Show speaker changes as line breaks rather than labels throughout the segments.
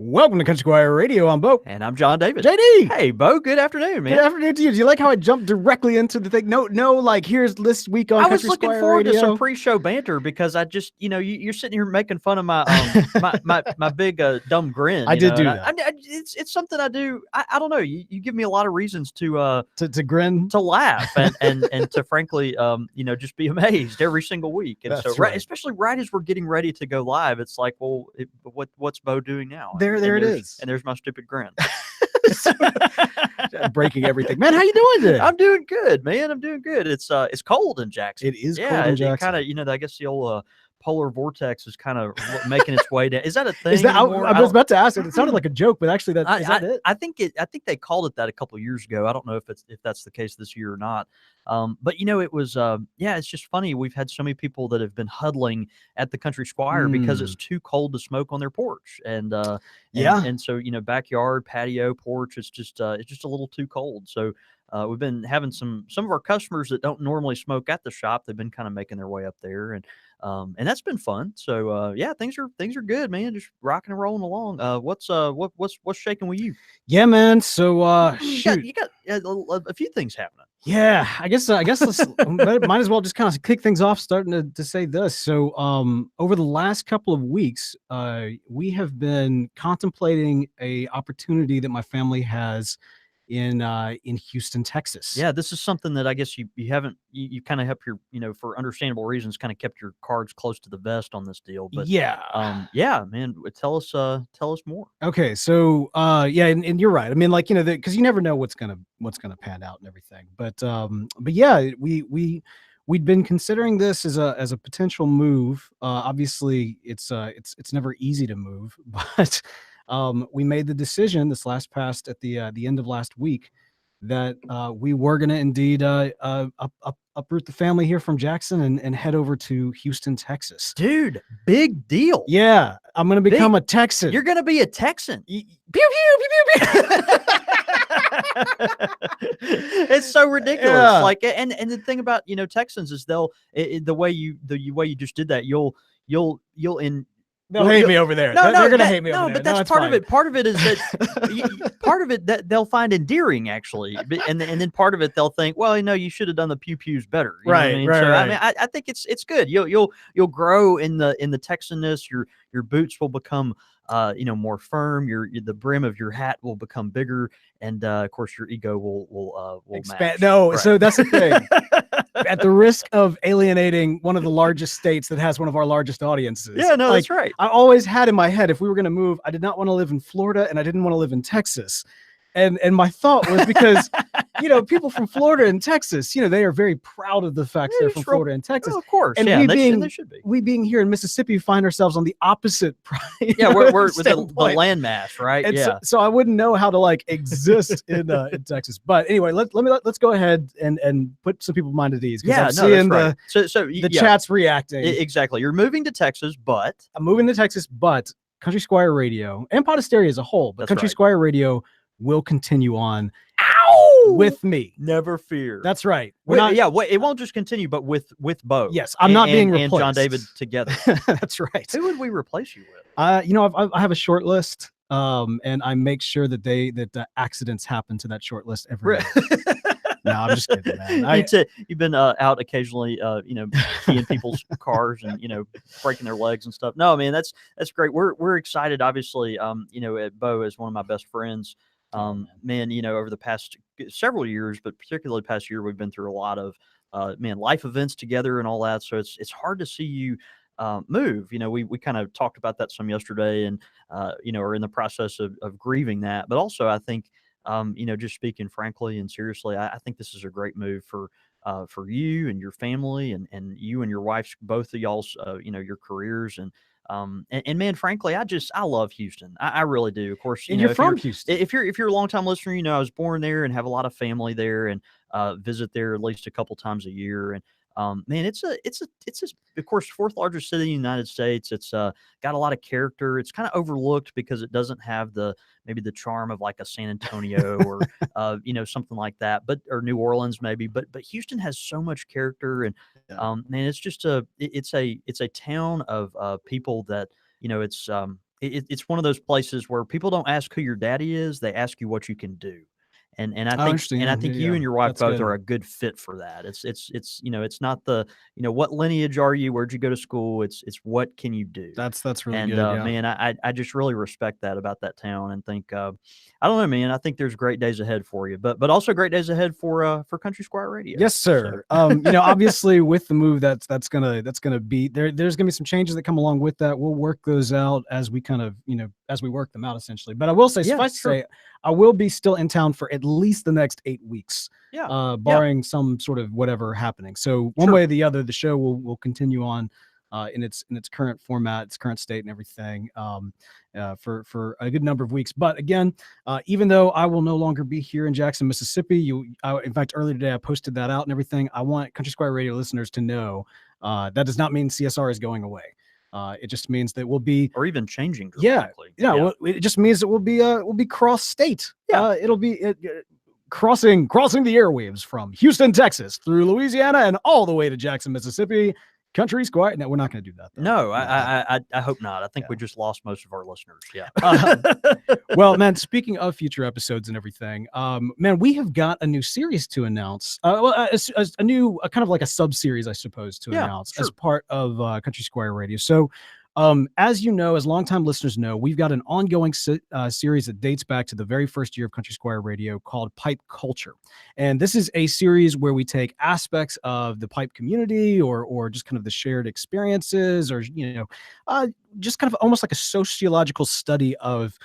Welcome to Country Squire Radio. I'm Beau.
And I'm John David.
JD.
Hey, Beau. Good afternoon, man.
Good afternoon to you. Do you like how I jumped directly into the thing? No, like here's this week on
I
Country
was looking
Squire
forward
Radio.
to some pre-show banter because I just, you're sitting here making fun of my my big dumb grin.
I did do that.
It's something I do. I don't know. You give me a lot of reasons to
grin,
to laugh, and to frankly, just be amazed every single week. And
That's
so,
right.
especially right as we're getting ready to go live, it's like, well, what's Beau doing now?
There it is.
And there's my stupid grin.
Breaking everything, man. How you doing today?
I'm doing good, man. I'm doing good. It's cold in Jackson.
It is cold in Jackson.
Kind of, I guess the old polar vortex is kind of making its way down. Is that a thing?
Is that? I was about to ask it. It sounded like a joke, but actually, is that it?
I think they called it that a couple of years ago. I don't know if that's the case this year or not. But it was it's just funny. We've had so many people that have been huddling at the Country Squire because it's too cold to smoke on their porch, and so backyard, patio, porch. It's just a little too cold. So we've been having some of our customers that don't normally smoke at the shop. They've been kind of making their way up there, and that's been fun. So things are good, man. Just rocking and rolling along. What's shaking with you?
Yeah, man. So
you got a few things happening.
Yeah, I guess let's might as well just kind of kick things off, starting to say this. So over the last couple of weeks, we have been contemplating a opportunity that my family has in Houston, Texas.
Yeah, this is something that I guess you haven't you kind of have your for understandable reasons kind of kept your cards close to the vest on this deal. But man, tell us more.
Okay, so and you're right. I mean, like because you never know what's gonna pan out and everything. But yeah, we'd been considering this as a potential move. Obviously, it's never easy to move, but. We made the decision this past at the end of last week that we were going to indeed uproot the family here from Jackson and head over to Houston, Texas.
Dude, big deal.
Yeah, I'm going to become a Texan.
You're going to be a Texan.
Pew, pew, pew, pew, pew.
It's so ridiculous. Yeah. Like, and the thing about Texans is the way you just did that, you'll
They'll hate me over there. They're going to hate me over there.
No, but that's part of it. Part of it is that part of it that they'll find endearing, actually, and then part of it they'll think, well, you should have done the pew pews better. You know what I mean?
Right.
I mean, I think it's good. You'll grow in the Texanness. Your boots will become more firm. The brim of your hat will become bigger, and of course your ego will
expand.
Match.
No,
right.
So that's the thing. At the risk of alienating one of the largest states that has one of our largest audiences.
Yeah, no, that's right.
I always had in my head, if we were going to move, I did not want to live in Florida and I didn't want to live in Texas. And my thought was because, people from Florida and Texas, they are very proud of the fact they're from Florida and Texas.
Well, of course.
And
they should be.
We being here in Mississippi find ourselves on the opposite.
Yeah, we're with the landmass, right?
And
yeah.
So I wouldn't know how to exist in Texas. But anyway, let's go ahead and put some people's mind at ease.
Yeah,
I'm seeing
right.
the chat's reacting.
Exactly. You're moving to Texas, but
I'm moving to Texas, but Country Squire Radio and Podasteria as a whole, but Country Squire Radio will continue on with me.
Never fear.
That's right.
It won't just continue, but with Beau.
Yes, I'm not being replaced.
And John David together.
That's right.
Who would we replace you with?
I have a short list, and I make sure that the accidents happen to that short list every day. No, I'm just kidding, man.
You've been out occasionally, keying people's cars and breaking their legs and stuff. No, man, that's great. We're excited. Obviously, Beau is one of my best friends. Man, over the past several years, but particularly past year, we've been through a lot of life events together and all that. So it's hard to see you move. We kind of talked about that some yesterday, and are in the process of grieving that. But also, I think just speaking frankly and seriously, I think this is a great move for you and your family, and you and your wife's, both of y'all's your careers, and man, frankly, I love Houston. I really do. Of course,
and you're from Houston.
If you're a longtime listener, I was born there and have a lot of family there, and visit there at least a couple times a year. And man, it's of course fourth largest city in the United States. It's got a lot of character. It's kind of overlooked because it doesn't have maybe the charm of like a San Antonio or something like that, or New Orleans maybe. But Houston has so much character, and man, it's just it's a town of people that it's it's one of those places where people don't ask who your daddy is; they ask you what you can do. And I
Oh,
think
interesting.
and
Yeah,
I
yeah,
think you
yeah.
and your wife
That's
both
good.
are a good fit for that. It's it's not the what lineage are you? Where'd you go to school? It's what can you do?
That's really
And
good. Yeah.
man, I just really respect that about that town, and think I don't know, man. I think there's great days ahead for you, but also great days ahead for Country Squire Radio.
Yes, sir. Obviously with the move that's gonna be there. There's gonna be some changes that come along with that. We'll work those out as we kind of as we work them out essentially. But I will say,
Yeah,
suffice to
sure.
say, I will be still in town for at least the next 8 weeks,
Yeah, yeah,
barring some sort of whatever happening. So one
sure.
way or the other, the show will continue on in its current format, its current state, and everything for a good number of weeks. But again, even though I will no longer be here in Jackson, Mississippi, in fact, earlier today I posted that out and everything. I want Country Squire Radio listeners to know that does not mean CSR is going away. It just means that we'll be
Or even changing
yeah,
dramatically.
yeah.
Yeah,
Well, it just means that we'll be cross state.
yeah.
It'll be crossing the airwaves from Houston, Texas, through Louisiana, and all the way to Jackson, Mississippi. Country Squire. No, we're not going to do that, though.
No,
No,
I hope not. I think we
Yeah.
just lost most of our listeners. Yeah.
Well, man, speaking of future episodes and everything, man, we have got a new series to announce. A new, kind of like a sub series, I suppose, to
Yeah,
announce
sure.
as part of Country Squire Radio. So, as you know, as longtime listeners know, we've got an ongoing series that dates back to the very first year of Country Squire Radio called Pipe Culture. And this is a series where we take aspects of the pipe community or just kind of the shared experiences or, just kind of almost like a sociological study of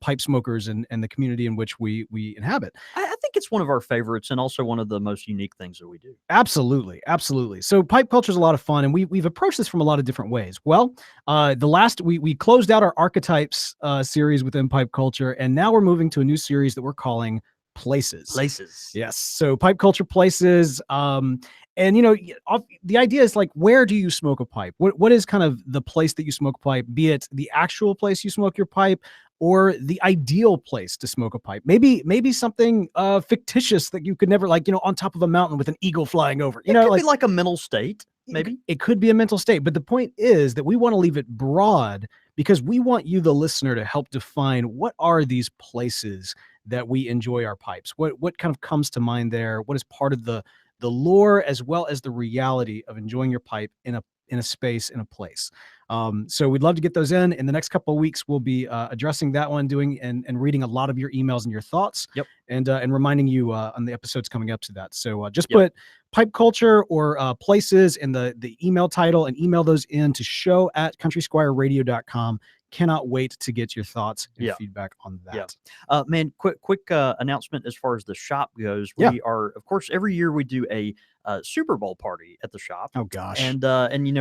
pipe smokers and the community in which we inhabit.
I think it's one of our favorites and also one of the most unique things that we do.
Absolutely, absolutely. So pipe culture is a lot of fun, and we've approached this from a lot of different ways. Well, the last we closed out our archetypes series within pipe culture, and now we're moving to a new series that we're calling Places.
Places.
Yes. So pipe culture places. And the idea is like, where do you smoke a pipe? What is kind of the place that you smoke a pipe? Be it the actual place you smoke your pipe, or the ideal place to smoke a pipe. Maybe something fictitious that you could never, like, on top of a mountain with an eagle flying over.
It could be like a mental state, maybe.
It could be a mental state, but the point is that we want to leave it broad because we want you, the listener, to help define what are these places that we enjoy our pipes. What kind of comes to mind there? What is part of the lore as well as the reality of enjoying your pipe in a space, in a place. So we'd love to get those in. In the next couple of weeks, we'll be addressing that one, doing and reading a lot of your emails and your thoughts.
Yep.
And reminding you on the episodes coming up to that. So just put pipe culture or places in the email title and email those in to show@countrysquireradio.com. Cannot wait to get your thoughts and feedback on that.
Man, quick announcement as far as the shop goes. We are, of course, every year we do a Super Bowl party at the shop.
Oh gosh.
And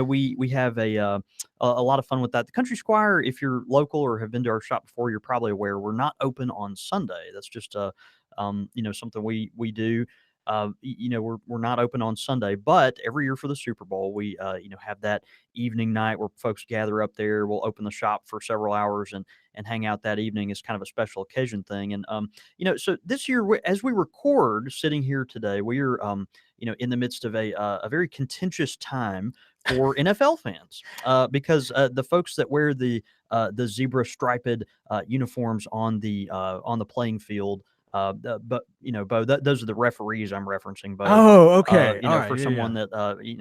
we have a lot of fun with that. The Country Squire, if you're local or have been to our shop before, you're probably aware we're not open on Sunday. That's just something we do. We're not open on Sunday, but every year for the Super Bowl, we have that evening night where folks gather up there. We'll open the shop for several hours and hang out that evening as kind of a special occasion thing. And so this year, as we record, sitting here today, we are in the midst of a very contentious time for NFL fans because the folks that wear the zebra striped uniforms on the playing field. But Beau, those are the referees I'm referencing. Beau.
Oh, okay.
For someone that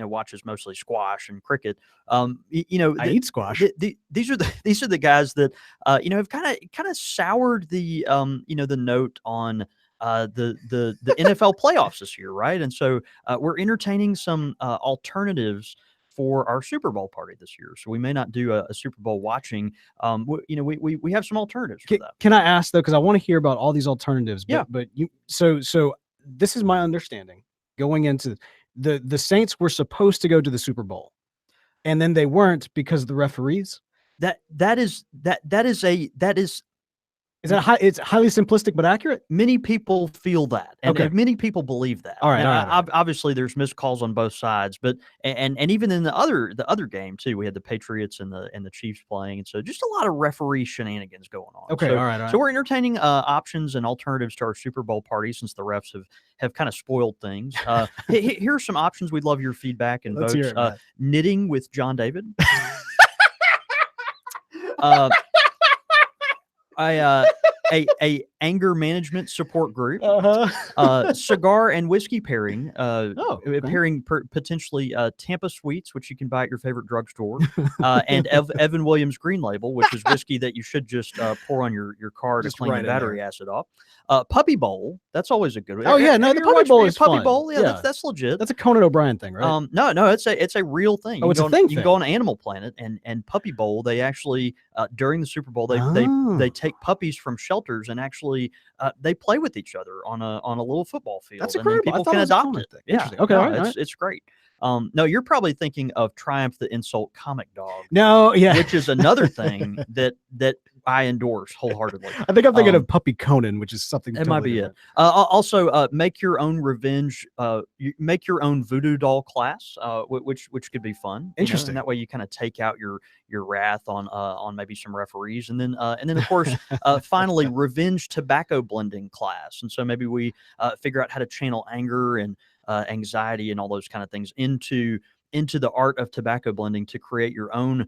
watches mostly squash and cricket.
I eat squash.
These are the guys that have kind of soured the the note on the NFL playoffs this year, right? And so we're entertaining some alternatives for our Super Bowl party this year. So we may not do a Super Bowl watching. We have some alternatives for that.
Can I ask though, because I want to hear about all these alternatives. But so this is my understanding going into the Saints were supposed to go to the Super Bowl, and then they weren't because of the referees. Is that it's highly simplistic but accurate?
Many people feel that, and many people believe that.
All right.
Obviously, there's missed calls on both sides, but and even in the other game too, we had the Patriots and the Chiefs playing, and so just a lot of referee shenanigans going on.
Okay,
so,
all right.
So we're entertaining options and alternatives to our Super Bowl party since the refs have kind of spoiled things. Here's some options. We'd love your feedback and votes. Knitting with John David. A anger management support group,
Uh-huh.
cigar and whiskey pairing,
Oh, okay.
pairing potentially Tampa Sweets, which you can buy at your favorite drugstore, and Evan Williams Green Label, which is whiskey that you should just pour on your car to
Just
clean
right
the
in
battery
there.
acid off. Puppy Bowl, that's always a good one.
Oh, yeah, no,
Have
the
you ever
Puppy
watched
Bowl is
Puppy
fun.
Bowl? Yeah,
Yeah.
that's legit.
That's a Conan O'Brien thing, right?
No, it's a real thing.
Oh, it's a thing
You can go on Animal Planet and Puppy Bowl. They actually during the Super Bowl
Oh.
they take puppies from shelters and actually they play with each other on a little football field.
That's
and then
incredible. I
people
thought
can
it was a
adopt
Conan
it.
thing.
Yeah,
Interesting. Okay,
no,
all right.
it's great. No, you're probably thinking of Triumph the Insult Comic Dog.
No, yeah.
Which is another thing that I endorse wholeheartedly.
I think I'm thinking of Puppy Conan, which is something.
It might be
different.
it. Also, make your own revenge. Make your own voodoo doll class, which could be fun.
Interesting.
And that way you kind of take out your wrath on maybe some referees, and then of course finally revenge tobacco blending class. And so maybe we figure out how to channel anger and anxiety and all those kind of things into the art of tobacco blending to create your own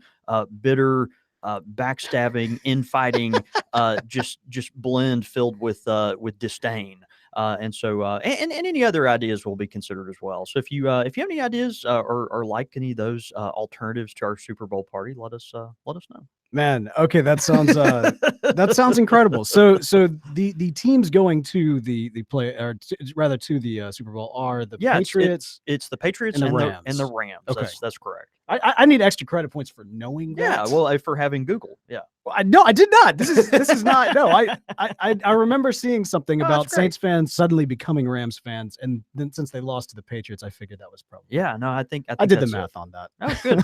bitter, backstabbing, infighting, just blend filled with disdain. And so and any other ideas will be considered as well. So if you have any ideas or like any of those alternatives to our Super Bowl party, let us know.
Man, okay, that sounds incredible. So the teams going to the play, or rather to the Super Bowl, are the Patriots.
It's the Patriots
and the
Rams.
Okay.
That's correct.
I need extra credit points for knowing that.
Yeah, well, for having Google. Yeah.
Well, I did not. This is not. No, I remember seeing something about Saints fans suddenly becoming Rams fans, and then since they lost to the Patriots, I figured that was probably.
Yeah, no, I think
I did the math on that.
Oh, good.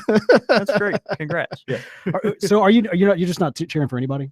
That's great. Congrats. Yeah.
So you're just not cheering for anybody?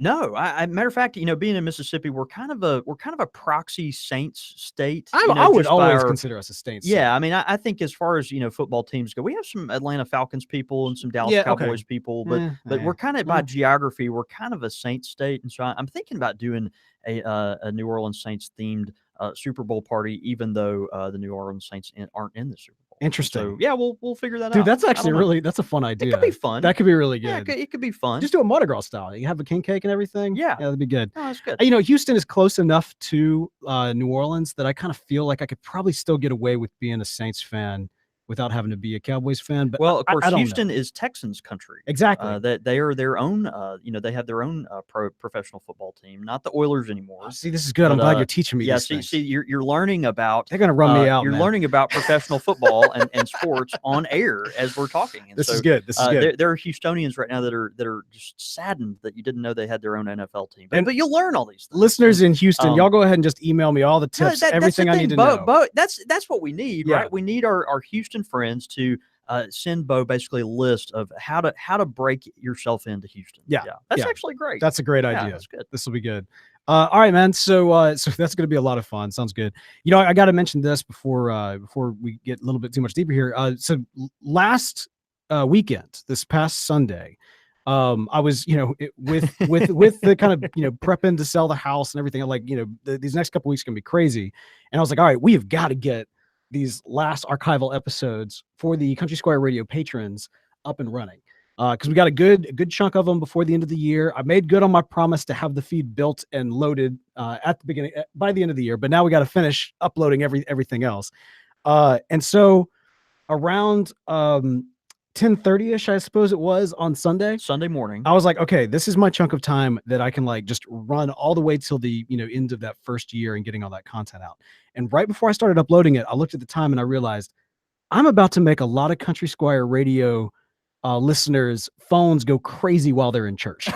No, matter of fact, being in Mississippi, we're kind of a proxy Saints state.
I would always consider us a Saints.
Yeah, I mean, I think as far as football teams go, we have some Atlanta Falcons people and some Dallas Cowboys people, but we're kind of by geography, we're kind of a Saints state, and so I'm thinking about doing a New Orleans Saints themed Super Bowl party, even though the New Orleans Saints aren't in the Super Bowl.
Interesting.
So yeah, we'll figure that out.
Dude, that's actually that's a fun idea.
It could be fun.
That could be really good.
Yeah, it could be fun.
Just do a Mardi Gras style. You have a king cake and everything.
Yeah,
that'd be good.
No, that's good.
Houston is close enough to New Orleans that I kind of feel like I could probably still get away with being a Saints fan without having to be a Cowboys fan. But
well, of course,
I don't
Houston
know.
is Texans country.
Exactly.
That they are their own. They have their own professional football team, not the Oilers anymore.
Oh, see, this is good. I'm glad you're teaching me.
Yeah,
these
see, you're learning about.
They're gonna run me out.
You're learning about professional football and sports on air as we're talking. And
this is good. This is good.
There are Houstonians right now that are just saddened that you didn't know they had their own NFL team. But you'll learn all these things.
Listeners in Houston, y'all go ahead and just email me all the tips, everything I need to know.
Beau, that's what we need, right? We need our Houston friends to send Beau basically a list of how to break yourself into Houston.
Yeah.
That's actually great.
That's a great idea.
That's good.
This will be good. All right, man. So that's going to be a lot of fun. Sounds good. I got to mention this before we get a little bit too much deeper here. So last weekend, this past Sunday, I was, with the kind of, prepping to sell the house and everything. Like, these next couple weeks can be crazy. And I was like, all right, we have got to get these last archival episodes for the Country Squire Radio patrons up and running. Because we got a good chunk of them before the end of the year. I made good on my promise to have the feed built and loaded at the beginning by the end of the year, but now we got to finish uploading everything else. And so around 10:30ish, I suppose it was, on Sunday
morning,
I was like, okay, this is my chunk of time that I can like just run all the way till the end of that first year and getting all that content out. And right before I started uploading it, I looked at the time and I realized I'm about to make a lot of Country Squire Radio listeners' phones go crazy while they're in church.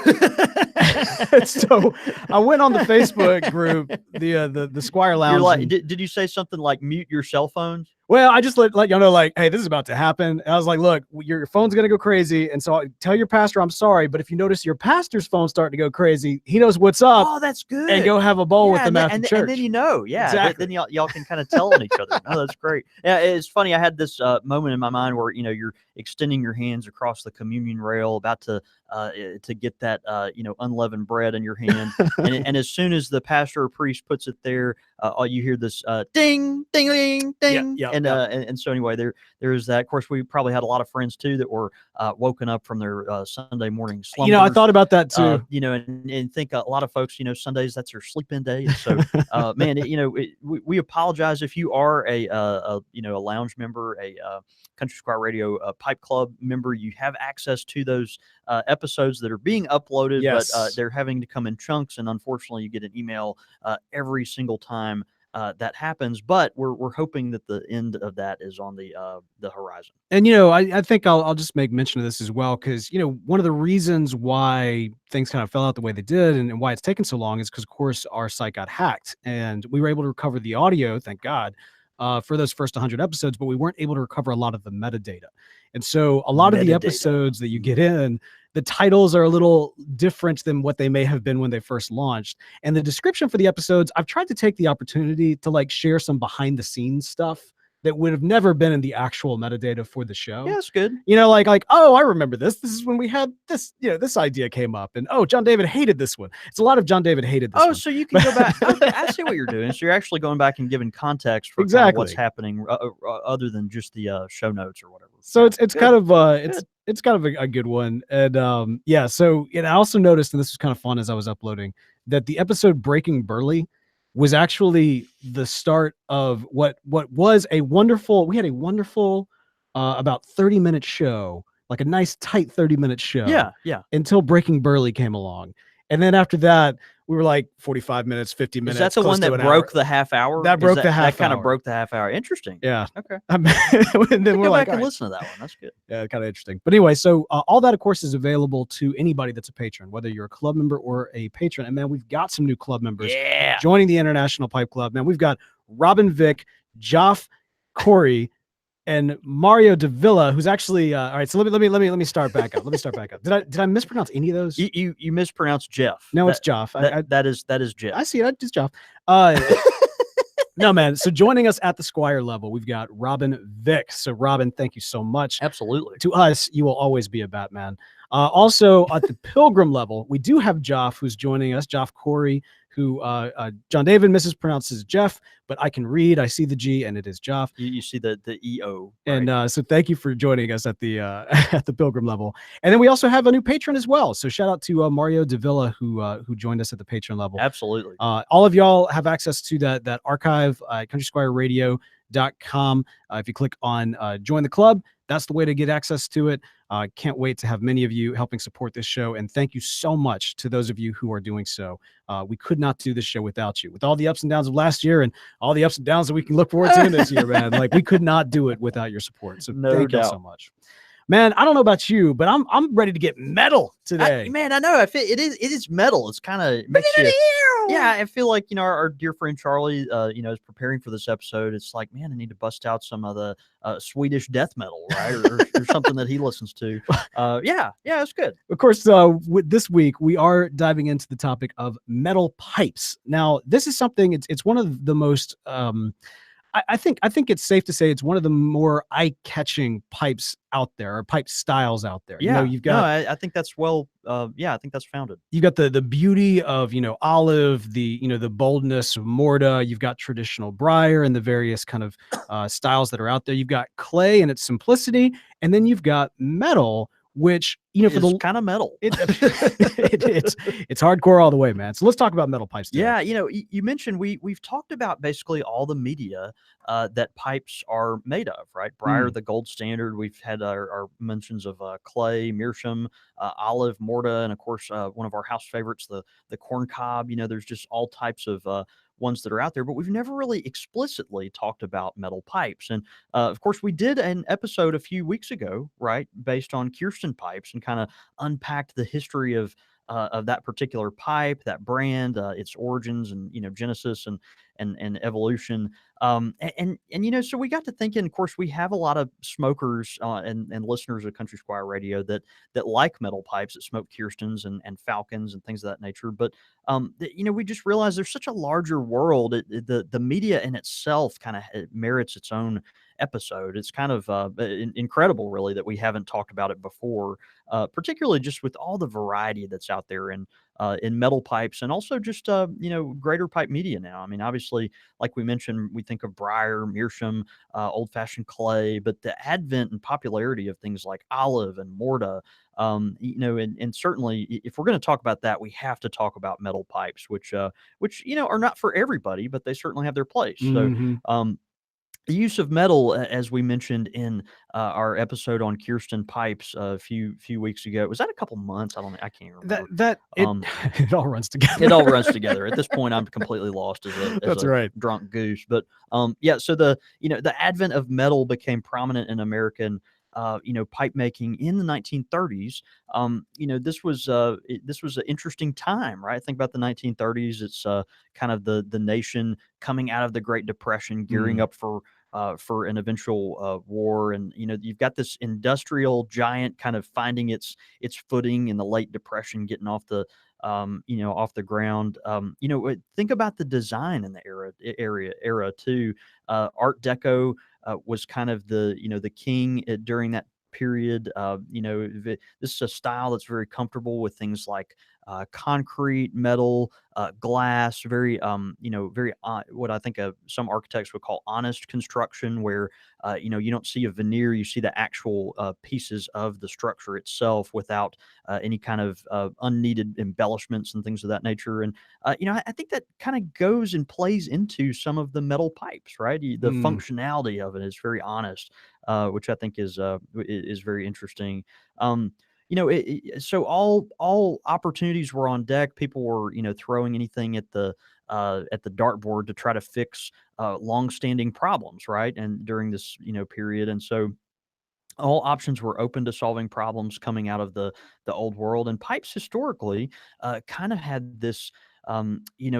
So I went on the Facebook group, the Squire Lounge.
You're like, did you say something like mute your cell phones?
Well, I just let y'all know, like, hey, this is about to happen. And I was like, look, your phone's going to go crazy. And so tell your pastor I'm sorry, but if you notice your pastor's phone starting to go crazy, he knows what's up.
Oh, that's good.
And go have a bowl with them after church.
And then
Exactly.
Then y'all can kind of tell on each other. Oh, that's great. Yeah, it's funny. I had this moment in my mind where, you're extending your hands across the communion rail, about to get that, unleavened bread in your hand. and as soon as the pastor or priest puts it there, all you hear this ding, ding, ding, ding.
Yeah.
And so anyway, there's that. Of course, we probably had a lot of friends too that were woken up from their Sunday morning slumbers.
I thought about that too.
And think a lot of folks, Sundays, that's their sleep-in day. And so, man, we apologize if you are a lounge member, a Country Squire Radio Pipe Club member. You have access to those episodes that are being uploaded,
Yes.
but they're having to come in chunks, and unfortunately, you get an email every single time that happens. But we're hoping that the end of that is on the horizon.
And I think I'll just make mention of this as well, because one of the reasons why things kind of fell out the way they did, and why it's taken so long, is because, of course, our site got hacked, and we were able to recover the audio, thank God, for those first 100 episodes, but we weren't able to recover a lot of the metadata. And so a lot of the episodes that you get in, the titles are a little different than what they may have been when they first launched. And the description for the episodes, I've tried to take the opportunity to share some behind the scenes stuff that would have never been in the actual metadata for the show.
Yeah, that's good.
Like, oh, I remember this. This is when we had this, this idea came up. And oh, John David hated this one. It's a lot of John David hated this one.
So you can go back. Okay, I see what you're doing. So you're actually going back and giving context for
exactly
what's happening other than just the show notes or whatever.
So it's kind of it's kind of a good one. And so I also noticed, and this was kind of fun as I was uploading, that the episode Breaking Burley was actually the start of what was a wonderful, we had a wonderful about 30-minute show, like a nice tight 30-minute show.
Yeah.
Until Breaking Burley came along. And then after that, we were like 45 minutes, 50 minutes.
Is that the one that broke the half hour?
That broke the half hour.
That kind of broke the half hour. Interesting.
Yeah.
Okay.
And then we're
go
like,
back and listen to that one. That's good.
Yeah, kind of interesting. But anyway, so all that, of course, is available to anybody that's a patron, whether you're a club member or a patron. And man, we've got some new club members joining the International Pipe Club. Man, we've got Robin Vick, Joff Corey, and Mario Davila, who's actually all right. So let me start back up. Did I mispronounce any of those?
You mispronounced Jeff.
No, it's Joff.
That is Jeff.
I see it. It's Joff. No, man. So joining us at the Squire level, we've got Robin Vick. So Robin, thank you so much.
Absolutely.
To us, you will always be a Batman. Also at the Pilgrim level, we do have Joff, who's joining us. Joff Corey, who John David mispronounces Jeff, but I can read. I see the G, and it is Joff.
You see the EO.
Right? And so thank you for joining us at the at the Pilgrim level. And then we also have a new patron as well. So shout out to Mario Davila, who joined us at the patron level.
Absolutely.
All of y'all have access to that archive at countrysquireradio.com. If you click on join the club, that's the way to get access to it. Can't wait to have many of you helping support this show. And thank you so much to those of you who are doing so. We could not do this show without you. With all the ups and downs of last year and all the ups and downs that we can look forward to this year, man. Like, we could not do it without your support. So thank you so much. Man, I don't know about you, but I'm ready to get metal today.
I know. It is metal. It's kind of yeah. I feel like our dear friend Charlie, is preparing for this episode. It's like, man, I need to bust out some of the Swedish death metal, right, or something that he listens to. Yeah, it's good.
Of course, this week we are diving into the topic of metal pipes. Now, this is something. It's one of the most. I think it's safe to say it's one of the more eye-catching pipes out there, or pipe styles out there.
Yeah,
you've got.
No, I think that's I think that's founded.
You've got the beauty of olive, the boldness of morta. You've got traditional briar and the various kind of styles that are out there. You've got clay and its simplicity, and then you've got metal, which for the
kind of metal.
It's hardcore all the way, man. So let's talk about metal pipes today.
Yeah, you mentioned we've talked about basically all the media that pipes are made of, right? Briar, the gold standard. We've had our mentions of clay, Meerschaum, olive, morta, and of course one of our house favorites, the corn cob. There's just all types of ones that are out there, but we've never really explicitly talked about metal pipes. And of course, we did an episode a few weeks ago, right, based on Kirsten pipes, and kind of unpacked the history of that particular pipe, that brand, its origins, and genesis and evolution. So we got to thinking. Of course, we have a lot of smokers and listeners of Country Squire Radio that like metal pipes, that smoke Kirstens and Falcons and things of that nature. But we just realized there's such a larger world. The media in itself kind of merits its own episode. It's kind of incredible, really, that we haven't talked about it before, particularly just with all the variety that's out there in metal pipes, and also just greater pipe media now. I mean, obviously, like we mentioned, we think of briar, meerschaum, old fashioned clay, but the advent and popularity of things like olive and morta, and certainly if we're going to talk about that, we have to talk about metal pipes, which are not for everybody, but they certainly have their place. So
Hmm.
um, the use of metal, as we mentioned in our episode on Kirsten pipes a few weeks ago, was that a couple months? I can't even
That
remember.
that it
Um,
it all runs
it
together.
all runs together. At this point, I'm completely lost as
That's
a
right.
drunk goose. But yeah, so the advent of metal became prominent in American pipe making in the 1930s. This was an interesting time, right? Think about the 1930s. It's kind of the nation coming out of the Great Depression, gearing
Mm,
up for an eventual war, and you've got this industrial giant kind of finding its footing in the late Depression, getting off the ground. Think about the design in the era too. Art Deco was kind of the king during that period. This is a style that's very comfortable with things like concrete, metal, glass, very very what I think of some architects would call honest construction, where you don't see a veneer, you see the actual pieces of the structure itself without any kind of unneeded embellishments and things of that nature. And I think that kind of goes and plays into some of the metal pipes, right? The
mm.
functionality of it is very honest, which I think is very interesting. Um, so all opportunities were on deck. People were throwing anything at the dartboard to try to fix long-standing problems, right? And during this period, and so all options were open to solving problems coming out of the old world. And pipes historically kind of had this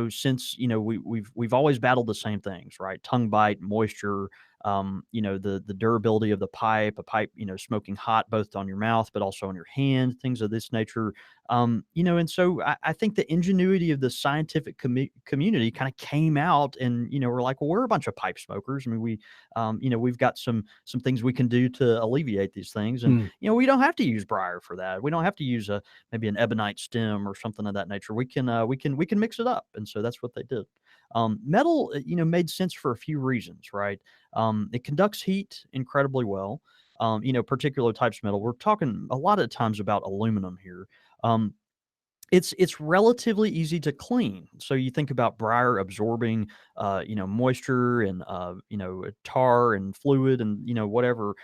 since we've always battled the same things, right? Tongue bite, moisture, the durability of the pipe, a pipe smoking hot both on your mouth but also on your hand, things of this nature. And so I think the ingenuity of the scientific community kind of came out, and we're like, well, we're a bunch of pipe smokers. I mean, we've got some things we can do to alleviate these things, and
Mm.
we don't have to use briar for that. We don't have to use a maybe an ebonite stem or something of that nature. We can mix it up, and so that's what they did. Metal, made sense for a few reasons, right? It conducts heat incredibly well. Particular types of metal. We're talking a lot of times about aluminum here. Um, it's relatively easy to clean. So you think about briar absorbing, moisture and tar and fluid and whatever.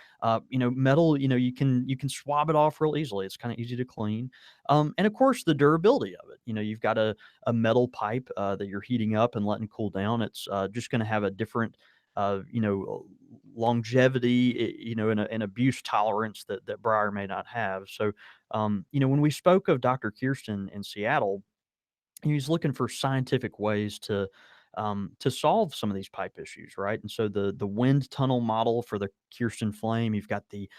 Metal. You can swab it off real easily. It's kind of easy to clean. And of course the durability of it. You've got a metal pipe that you're heating up and letting cool down. It's just going to have a different longevity, and abuse tolerance that briar may not have. So when we spoke of Dr. Kirsten in Seattle, he was looking for scientific ways to solve some of these pipe issues, right? And so the wind tunnel model for the Kirsten flame, you've got the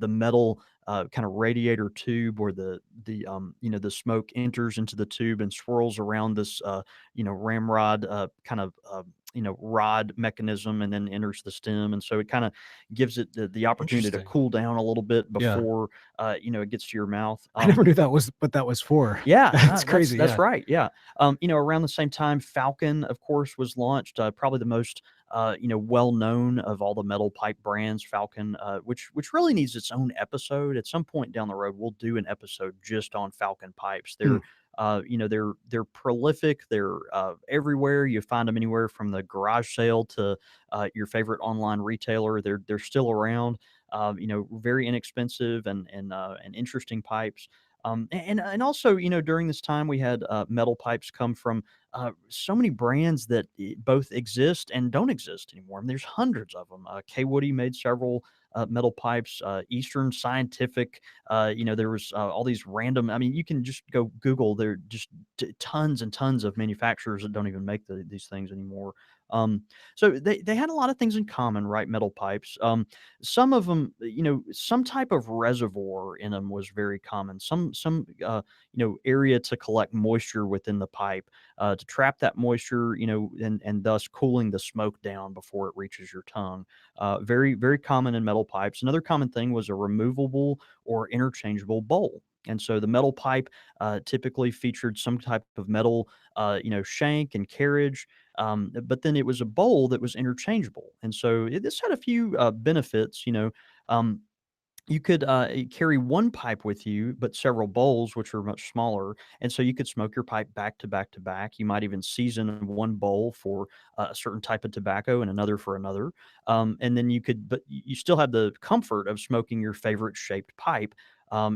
metal kind of radiator tube where the smoke enters into the tube and swirls around this ramrod kind of rod mechanism and then enters the stem, and so it kind of gives it the opportunity to
Interesting.
cool down a little bit
Yeah.
before it gets to your mouth.
I never knew that was what that was for.
Yeah,
That's
that's
crazy.
that's
Yeah.
right. Yeah. Around the same time, Falcon, of course, was launched. Probably the most well known of all the metal pipe brands. Falcon, which really needs its own episode at some point down the road. We'll do an episode just on Falcon pipes.
Hmm.
They're prolific. They're everywhere. You find them anywhere from the garage sale to your favorite online retailer. They're still around. Very inexpensive and interesting pipes. And also, during this time, we had metal pipes come from so many brands that both exist and don't exist anymore. I mean, there's hundreds of them. K Woody made several metal pipes. Eastern Scientific. There was all these random. I mean, you can just go Google. There are just tons and tons of manufacturers that don't even make these things anymore. So they had a lot of things in common, right? Metal pipes. Some of them, some type of reservoir in them was very common. Some area to collect moisture within the pipe, to trap that moisture, and thus cooling the smoke down before it reaches your tongue. Very very common in metal pipes. Another common thing was a removable or interchangeable bowl. And so the metal pipe typically featured some type of metal, shank and carriage, but then it was a bowl that was interchangeable. And so this had a few benefits. Um, you could carry one pipe with you, but several bowls, which are much smaller, and so you could smoke your pipe back to back to back. You might even season one bowl for a certain type of tobacco and another for another, and then but you still have the comfort of smoking your favorite shaped pipe.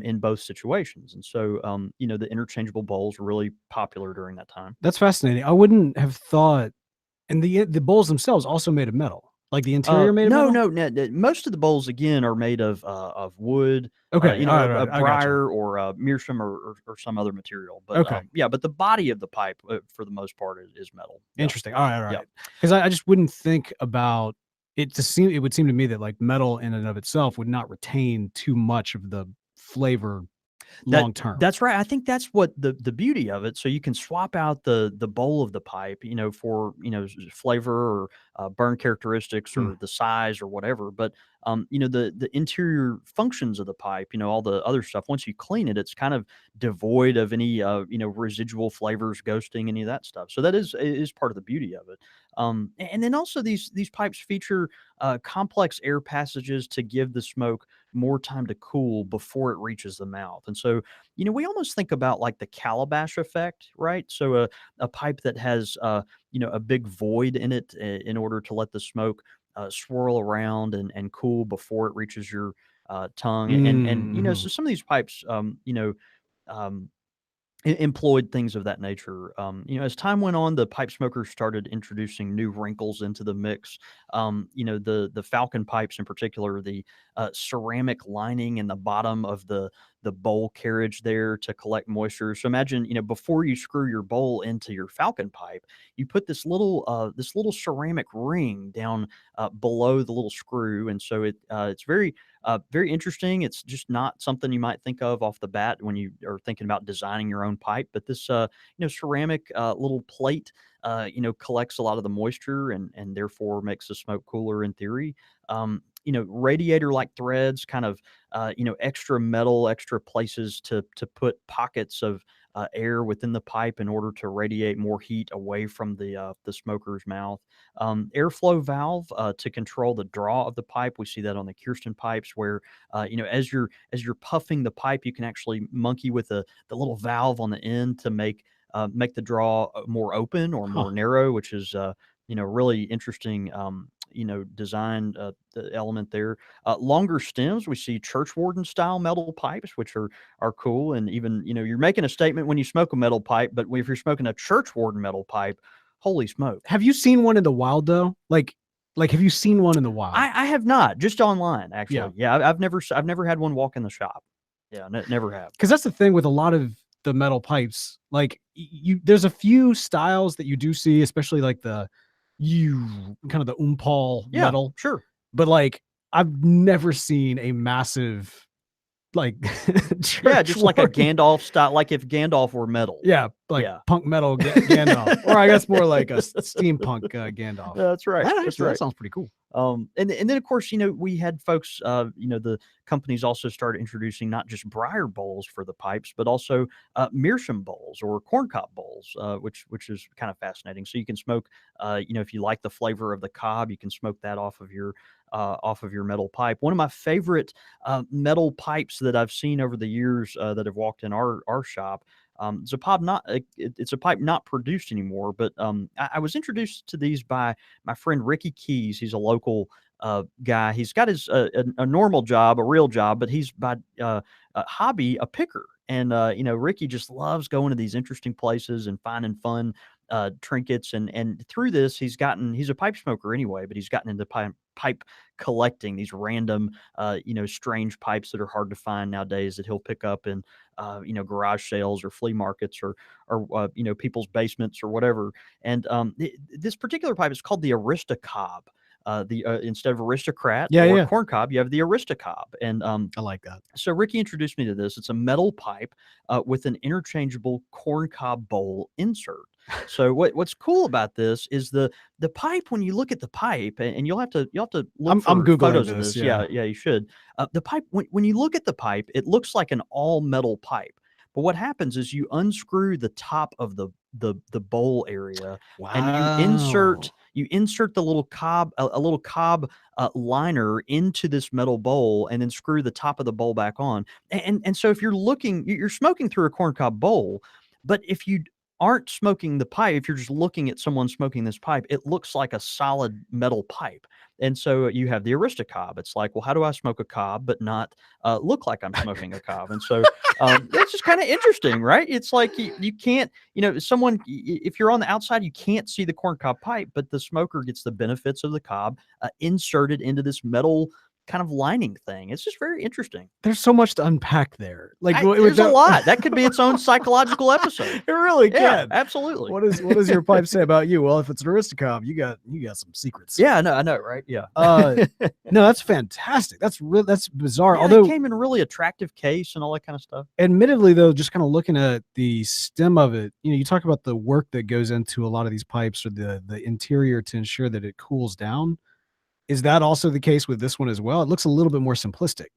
In both situations. And so, the interchangeable bowls were really popular during that time.
That's fascinating. I wouldn't have thought, and the bowls themselves also made of metal, like the interior made of
No,
metal.
no, no, most of the bowls again are made of wood,
Okay, all right, all
a
right, I gotcha.
briar or Meerschaum or some other material. But
Okay,
yeah, but the body of the pipe for the most part is metal. Yeah,
interesting. All right, all
yeah.
right. Because I just wouldn't think about it to seem. It would seem to me that like metal in and of itself would not retain too much of the flavor long term.
That's right. I think that's what the beauty of it. So you can swap out the bowl of the pipe, for flavor or burn characteristics
Hmm.
or the size or whatever. But the interior functions of the pipe, all the other stuff. Once you clean it, it's kind of devoid of any residual flavors, ghosting, any of that stuff. So that is part of the beauty of it. And then also these pipes feature complex air passages to give the smoke more time to cool before it reaches the mouth. And so, we almost think about like the calabash effect, right? So a pipe that has, a big void in it in order to let the smoke swirl around and cool before it reaches your tongue. And
Mm-hmm.
so some of these pipes, um, employed things of that nature. As time went on, the pipe smokers started introducing new wrinkles into the mix. The Falcon pipes in particular, the ceramic lining in the bottom of the bowl carriage there to collect moisture. So imagine, before you screw your bowl into your Falcon pipe, you put this little ceramic ring down below the little screw, and so it's very interesting. It's just not something you might think of off the bat when you are thinking about designing your own pipe. But this, ceramic little plate, collects a lot of the moisture and therefore makes the smoke cooler in theory. Radiator-like threads, kind of, extra metal, extra places to put pockets of air within the pipe in order to radiate more heat away from the smoker's mouth. Airflow valve to control the draw of the pipe. We see that on the Kirsten pipes, where as you're puffing the pipe, you can actually monkey with the little valve on the end to make the draw more open or
Huh.
more narrow, which is really interesting. Design the element there. Longer stems. We see churchwarden style metal pipes, which are cool, and even you're making a statement when you smoke a metal pipe, but if you're smoking a churchwarden metal pipe, holy smoke!
Have you seen one in the wild though? Like have you seen one in the wild?
I have not, just online
Yeah.
actually. Yeah, I've never had one walk in the shop. Yeah, never have.
Because that's the thing with a lot of the metal pipes. Like you, there's a few styles that you do see, especially like the you kind of the umpal
Yeah,
metal.
sure.
But like I've never seen a massive like
Yeah,
church
just like a
warden.
Gandalf style, like if Gandalf were metal.
Yeah, like
Yeah.
punk metal Gandalf, or I guess more like a steampunk Gandalf.
That's right. That's
That
right.
sounds pretty cool.
And then of course, we had folks, the companies also started introducing not just briar bowls for the pipes, but also meerschaum bowls or corncob bowls, which is kind of fascinating. So you can smoke, if you like the flavor of the cob, you can smoke that off of your metal pipe. One of my favorite metal pipes that I've seen over the years that have walked in our shop. It's a pipe not produced anymore, but I was introduced to these by my friend Ricky Keys. He's a local guy. He's got his a normal job, a real job, but he's by hobby a picker, And Ricky just loves going to these interesting places and finding fun trinkets. And through this, he's a pipe smoker anyway, but he's gotten into pipe collecting, these random strange pipes that are hard to find nowadays that he'll pick up in garage sales or flea markets or people's basements or whatever. And this particular pipe is called the Aristocob. The Instead of aristocrat
Yeah,
or
yeah.
corncob, you have the Aristocob. And
I like that.
so Ricky introduced me to this. It's a metal pipe with an interchangeable corncob bowl insert. So what's cool about this is the pipe. When you look at the pipe, and you'll have to look
I'm
for
Googling
photos of
this.
this.
Yeah.
Yeah, you should. The pipe, when you look at the pipe, it looks like an all metal pipe. But what happens is you unscrew the top of the bowl area, and
Wow.
you insert the little cob, a little cob liner into this metal bowl, and then screw the top of the bowl back on. And so if you're smoking through a corncob bowl, but if you aren't smoking the pipe, if you're just looking at someone smoking this pipe, it looks like a solid metal pipe. And so you have the Aristocob. It's like, well, how do I smoke a cob but not look like I'm smoking a cob? And so that's just kind of interesting, right? It's like you can't, if you're on the outside, you can't see the corncob pipe, but the smoker gets the benefits of the cob inserted into this metal kind of lining thing. It's just very interesting.
There's so much to unpack there. Like
There's a lot that could be its own psychological episode.
It really
Yeah,
can.
absolutely.
What does your pipe say about you? Well, if it's an Aristocob, you got some secrets.
Yeah, I know, right? Yeah.
No, that's fantastic. That's bizarre.
Yeah,
Although
it came in a really attractive case and all that kind of stuff.
admittedly though, just kind of looking at the stem of it, you talk about the work that goes into a lot of these pipes or the interior to ensure that it cools down. Is that also the case with this one as well? It looks a little bit more simplistic.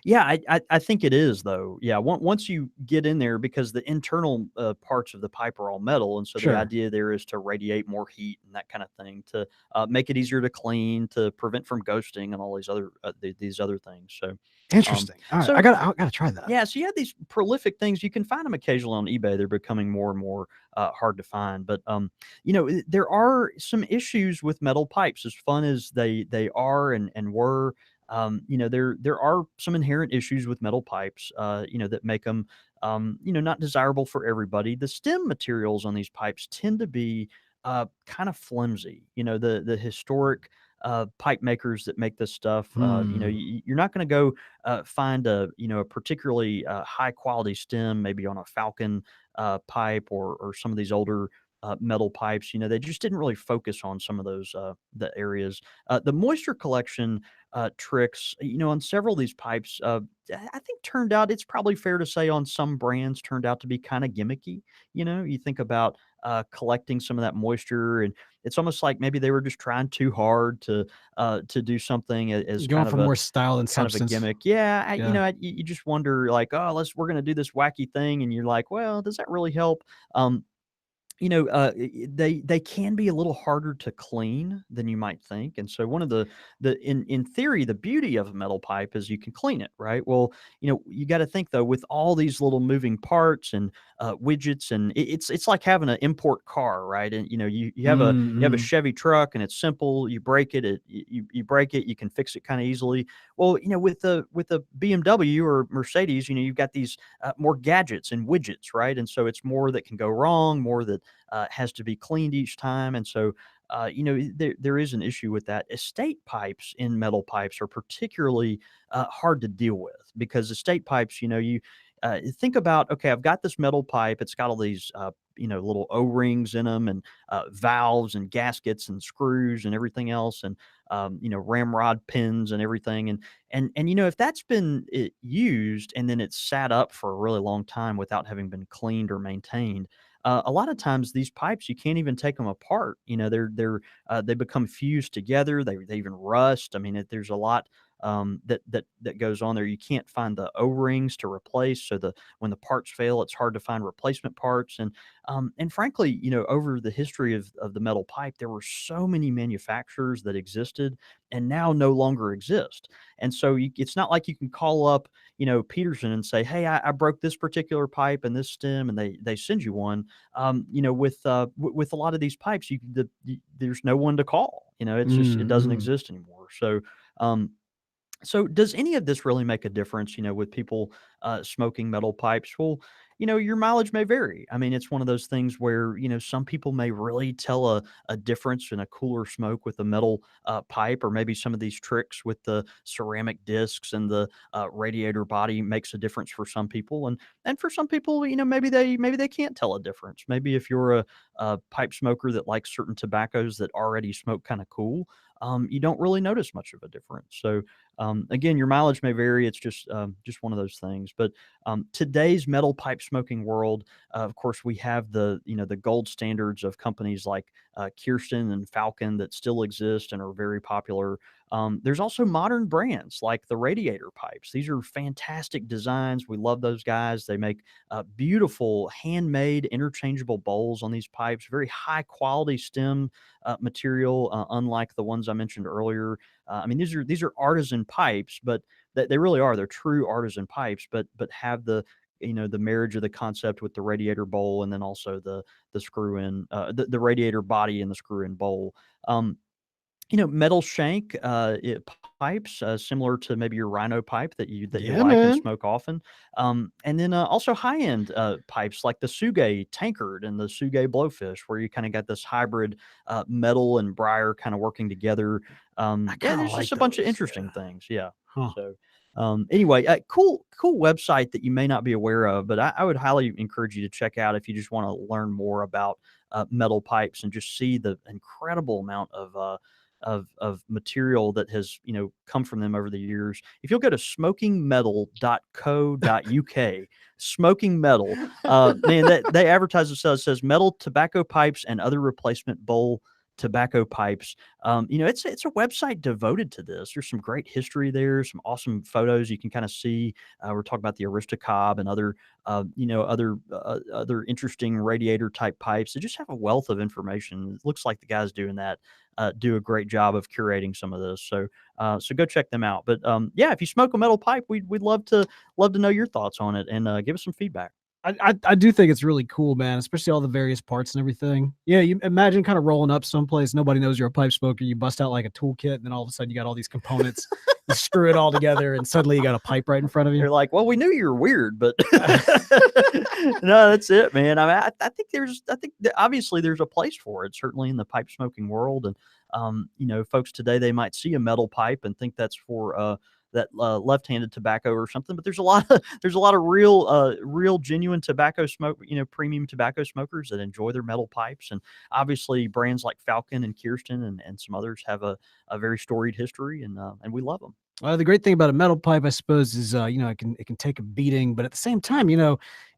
Yeah, I think it is though. Yeah, once you get in there, because the internal parts of the pipe are all metal, and so the
Sure.
idea there is to radiate more heat and that kind of thing, to make it easier to clean, to prevent from ghosting, and all these other things. So
Interesting. All right.
so
I gotta try that.
yeah, so you have these prolific things. You can find them occasionally on eBay. They're becoming more and more hard to find. But there are some issues with metal pipes. As fun as they are and were, there are some inherent issues with metal pipes. That make them not desirable for everybody. The stem materials on these pipes tend to be kind of flimsy. The historic pipe makers that make this stuff.
Hmm.
You're not going to go find a particularly high quality stem, maybe on a Falcon pipe or some of these older metal pipes. They just didn't really focus on some of those the areas. The moisture collection tricks, on several of these pipes, I think turned out, it's probably fair to say, on some brands turned out to be kind of gimmicky. You think about collecting some of that moisture, and it's almost like maybe they were just trying too hard to do something as
Going
kind
for
of a
more style and
kind of a
substance.
gimmick. Yeah,
Yeah.
you just wonder, like, oh, we're going to do this wacky thing, and you're like, well, does that really help? Um, they can be a little harder to clean than you might think. And so one of the in theory, the beauty of a metal pipe is you can clean it, right? Well, you got to think though, with all these little moving parts and widgets, and it's like having an import car, right? And you have a
Mm-hmm.
Chevy truck, and it's simple. You break it, you break it, you can fix it kind of easily. Well, with the BMW or Mercedes, you've got these more gadgets and widgets, right? And so it's more that can go wrong, more that has to be cleaned each time. And so, there is an issue with that. Estate pipes in metal pipes are particularly hard to deal with, because estate pipes, you think about, okay, I've got this metal pipe. It's got all these, little O-rings in them, and valves and gaskets and screws and everything else. And, ramrod pins and everything. And if that's been used and then it's sat up for a really long time without having been cleaned or maintained, a lot of times these pipes, you can't even take them apart. They become fused together. They even rust. I mean, there's a lot that goes on there. You can't find the O-rings to replace. So when the parts fail, it's hard to find replacement parts. And frankly, over the history of the metal pipe, there were so many manufacturers that existed and now no longer exist. And so it's not like you can call up, Peterson and say, "Hey, I broke this particular pipe and this stem," and they send you one. With a lot of these pipes, there's no one to call. It's just, it doesn't
Mm-hmm.
exist anymore. So, um, So, does any of this really make a difference, with people smoking metal pipes? Well, your mileage may vary. I mean, it's one of those things where, some people may really tell a difference in a cooler smoke with a metal pipe, or maybe some of these tricks with the ceramic discs and the radiator body makes a difference for some people. And for some people, maybe they can't tell a difference. Maybe if you're a pipe smoker that likes certain tobaccos that already smoke kind of cool, you don't really notice much of a difference. So, again, your mileage may vary. It's just one of those things. But today's metal pipe smoking world, of course, we have the gold standards of companies like Kirsten and Falcon that still exist and are very popular. There's also modern brands like the Radiator pipes. These are fantastic designs. We love those guys. They make beautiful handmade interchangeable bowls on these pipes. Very high quality stem material, unlike the ones I mentioned earlier. I mean, these are artisan pipes, but they really are. They're true artisan pipes, but have the marriage of the concept with the radiator bowl, and then also the screw in the radiator body and the screw in bowl. Um, Metal shank pipes, similar to maybe your Rhino pipe that you
Yeah,
like and
man.
smoke often, and then also high end pipes like the Suge tankard and the Suge blowfish, where you kind of got this hybrid metal and briar kind of working together.
I
Yeah,
kind of
there's just
like
a bunch of
those.
interesting
Yeah.
things. Yeah.
Huh.
So. Anyway, cool website that you may not be aware of, but I would highly encourage you to check out if you just want to learn more about metal pipes and just see the incredible amount of material that has come from them over the years. If you'll go to smokingmetal.co.uk, smoking metal, man, that they advertise themselves, says metal tobacco pipes and other replacement bowl tobacco pipes. It's a website devoted to this. There's some great history there, some awesome photos you can kind of see. We're talking about the Aristocob and other interesting radiator type pipes. They just have a wealth of information. It looks like the guys doing that do a great job of curating some of this. So go check them out. But yeah, if you smoke a metal pipe, we'd love to know your thoughts on it, and give us some feedback.
I do think it's really cool, man, especially all the various parts and everything. Yeah, you imagine kind of rolling up someplace, nobody knows you're a pipe smoker. You bust out like a toolkit, and then all of a sudden you got all these components. You screw it all together, and suddenly you got a pipe right in front of you.
They're like, well, we knew you were weird, but no, that's it, man. I mean, I think that obviously there's a place for it, certainly in the pipe smoking world. And, folks today, they might see a metal pipe and think that's for, that left-handed tobacco or something, but there's a lot of real genuine tobacco smoke, premium tobacco smokers that enjoy their metal pipes. And obviously brands like Falcon and Kirsten and some others have a very storied history, and we love them.
The great thing about a metal pipe, I suppose, is it can take a beating, but at the same time,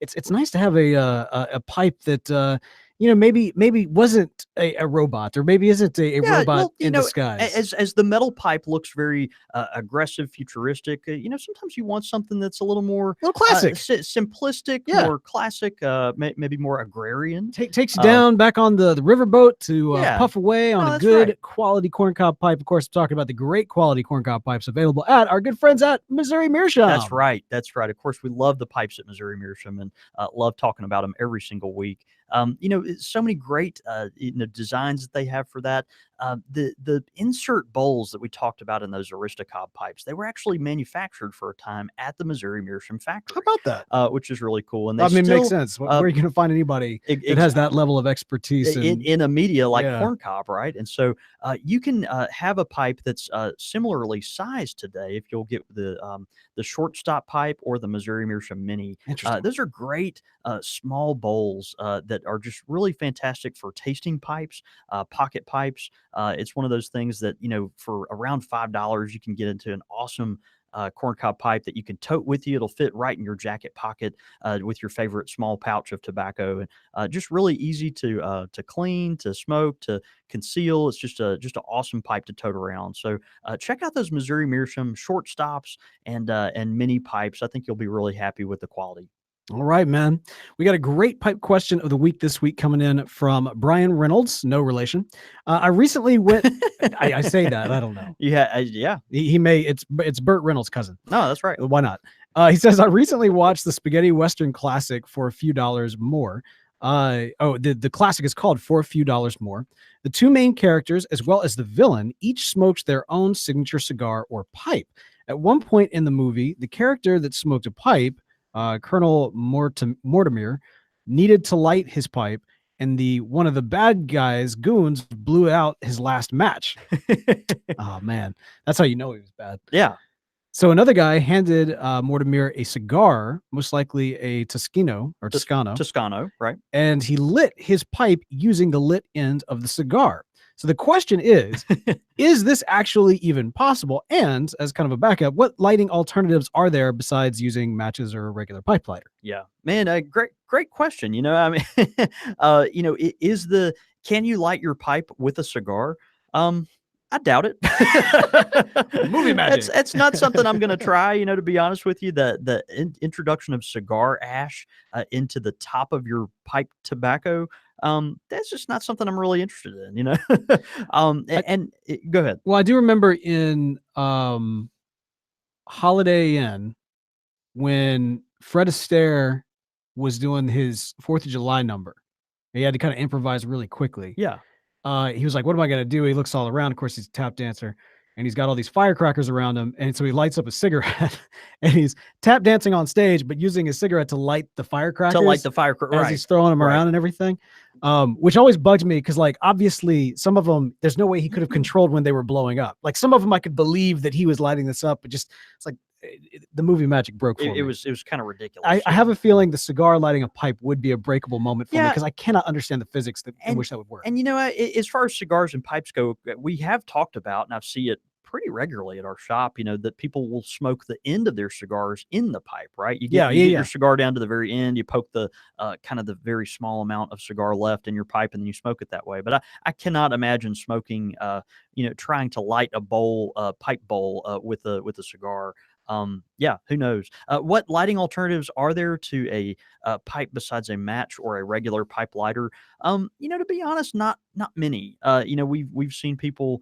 it's nice to have a pipe that maybe wasn't a robot, or maybe isn't a
Yeah,
robot
well,
in disguise.
as the metal pipe looks very aggressive, futuristic, sometimes you want something that's a little more
A little classic.
simplistic,
Yeah.
more classic, maybe more agrarian.
Takes you
Uh,
down back on the riverboat to
yeah,
puff away on
no,
a
that's right.
good quality corncob pipe. Of course, I'm talking about the great quality corncob pipes available at our good friends at Missouri
That's
Meerschaum.
right. That's right. Of course, we love the pipes at Missouri Meerschaum, and love talking about them every single week. So many great designs that they have for that. The insert bowls that we talked about in those Aristocob pipes, they were actually manufactured for a time at the Missouri Meerschaum
How
factory,
about that?
which is really cool. And they
I mean, makes
still
sense. Where
uh,
are you going to find anybody that has that
exactly
level of expertise? And
in a media like
yeah,
corn cob, right? And so you can have a pipe that's similarly sized today if you'll get the shortstop pipe or the Missouri Meerschaum Mini.
interesting.
Those are great small bowls that are just really fantastic for tasting pipes, pocket pipes. It's one of those things that for around $5 you can get into an awesome corncob pipe that you can tote with you. It'll fit right in your jacket pocket with your favorite small pouch of tobacco, and just really easy to clean, to smoke, to conceal. It's just an awesome pipe to tote around. So check out those Missouri Meerschaum short stops and mini pipes. I think you'll be really happy with the quality.
All right, man. We got a great pipe question of the week this week coming in from Brian Reynolds, no relation. I recently went. I say that, I don't know.
Yeah, yeah.
He may. It's Burt Reynolds' cousin.
No, that's right.
Why not? He says, I recently watched the spaghetti western classic for a few dollars more. The classic is called For a Few Dollars More. The two main characters, as well as the villain, each smoked their own signature cigar or pipe. At one point in the movie, the character that smoked a pipe, Colonel Mortimer, needed to light his pipe, and one of the bad guys, goons, blew out his last match. Oh man, that's how you know he was bad.
Yeah.
So another guy handed Mortimer a cigar, most likely a Toscano,
Toscano, right?
and he lit his pipe using the lit end of the cigar. So the question is this actually even possible? And as kind of a backup, what lighting alternatives are there besides using matches or a regular pipe lighter?
Yeah, man, great question. I mean, can you light your pipe with a cigar? I doubt it.
Movie magic.
It's not something I'm going to try. To be honest with you, the introduction of cigar ash into the top of your pipe tobacco, that's just not something I'm really interested in. Go ahead.
Well, I do remember in Holiday Inn when Fred Astaire was doing his 4th of July number. He had to kind of improvise really quickly.
Yeah.
He was like, what am I going to do? He looks all around. Of course, he's a tap dancer, and he's got all these firecrackers around him. And so he lights up a cigarette, and he's tap dancing on stage, but using his cigarette to light the firecrackers. As he's throwing them around and everything, which always bugs me because, like, obviously some of them, there's no way he could have controlled when they were blowing up. Like some of them I could believe that he was lighting this up, but just it's like the movie magic broke for me.
It was kind of ridiculous.
I have a feeling the cigar lighting a pipe would be a breakable moment for me because I cannot understand the physics in which that would work.
And as far as cigars and pipes go, we have talked about, and I see it pretty regularly at our shop, that people will smoke the end of their cigars in the pipe, right? You get your cigar down to the very end, you poke the kind of the very small amount of cigar left in your pipe, and then you smoke it that way. But I cannot imagine smoking, trying to light a pipe bowl with a cigar. Who knows? What lighting alternatives are there to a pipe besides a match or a regular pipe lighter? To be honest, not many. We've seen people,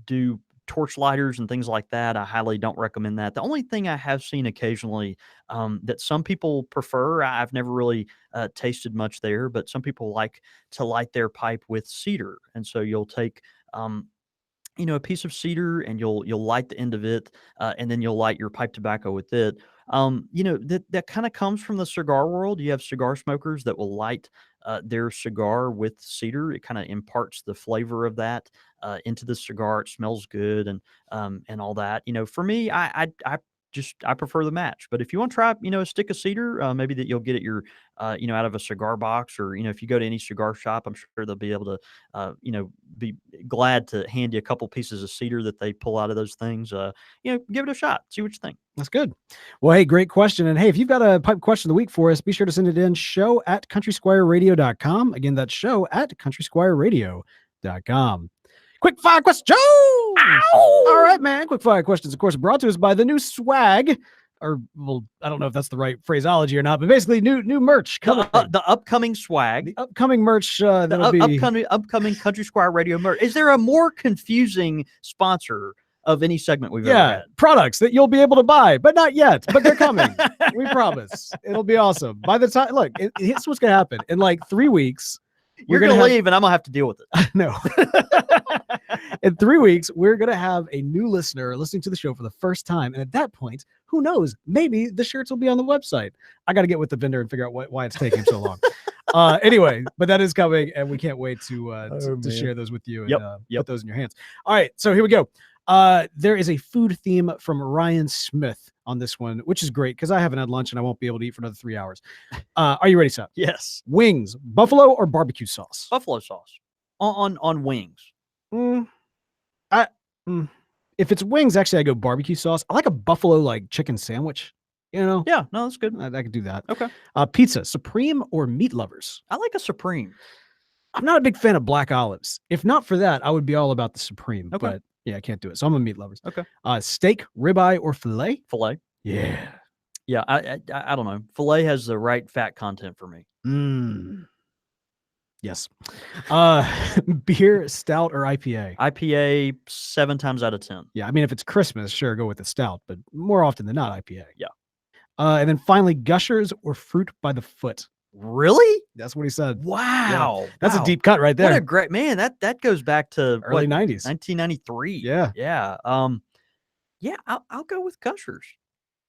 do torch lighters and things like that. I highly don't recommend that. The only thing I have seen occasionally that some people prefer, I've never really tasted much there, but some people like to light their pipe with cedar, and so you'll take a piece of cedar, and you'll light the end of it, and then you'll light your pipe tobacco with it. That kind of comes from the cigar world. You have cigar smokers that will light their cigar with cedar. It kind of imparts the flavor of that into the cigar. It smells good and all that. For me, I prefer the match. But if you want to try, a stick of cedar, maybe that you'll get at your, out of a cigar box, or if you go to any cigar shop, I'm sure they'll be able to, be glad to hand you a couple pieces of cedar that they pull out of those things. Give it a shot. See what you think.
That's good. Well, hey, great question. And hey, if you've got a pipe question of the week for us, be sure to send it in, show@countrysquireradio.com. Again, that's show@countrysquireradio.com. Quick fire questions. Ow! All right, man. Quick fire questions, of course, brought to us by the new swag, or well, I don't know if that's the right phraseology or not, but basically new merch coming.
The upcoming swag,
the upcoming merch. That'll be
upcoming Country Squire Radio merch. Is there a more confusing sponsor of any segment we've ever had?
Products that you'll be able to buy, but not yet. But they're coming. We promise. It'll be awesome. By the time, look, here's what's gonna happen in like 3 weeks.
You're going to leave, and I'm going to have to deal with it.
No. In 3 weeks, we're going to have a new listener listening to the show for the first time. And at that point, who knows? Maybe the shirts will be on the website. I got to get with the vendor and figure out why it's taking so long. Anyway, but that is coming, and we can't wait to share those with you and put those in your hands. All right, so here we go. There is a food theme from Ryan Smith on this one, which is great because I haven't had lunch and I won't be able to eat for another 3 hours. Are you ready, Seth?
Yes.
Wings, buffalo or barbecue sauce?
Buffalo sauce on wings.
If it's wings, actually, I go barbecue sauce. I like a buffalo like chicken sandwich.
Yeah, no, that's good.
I could do that.
Okay.
Pizza, supreme or meat lovers?
I like a supreme.
I'm not a big fan of black olives. If not for that, I would be all about the supreme.
Okay.
But yeah, I can't do it. So I'm a meat lovers.
Okay.
Steak, ribeye, or filet?
Filet.
Yeah.
Yeah, I don't know. Filet has the right fat content for me.
Yes. Beer, stout, or IPA?
IPA 7 times out of 10.
Yeah, I mean, if it's Christmas, sure, go with the stout, but more often than not, IPA.
Yeah.
And then finally, Gushers or fruit by the foot?
Really?
That's what he said.
Wow.
Yeah. That's a deep cut right there.
What a great man. That goes back to
early 90s.
1993.
Yeah.
Yeah. Yeah, I'll go with Gushers.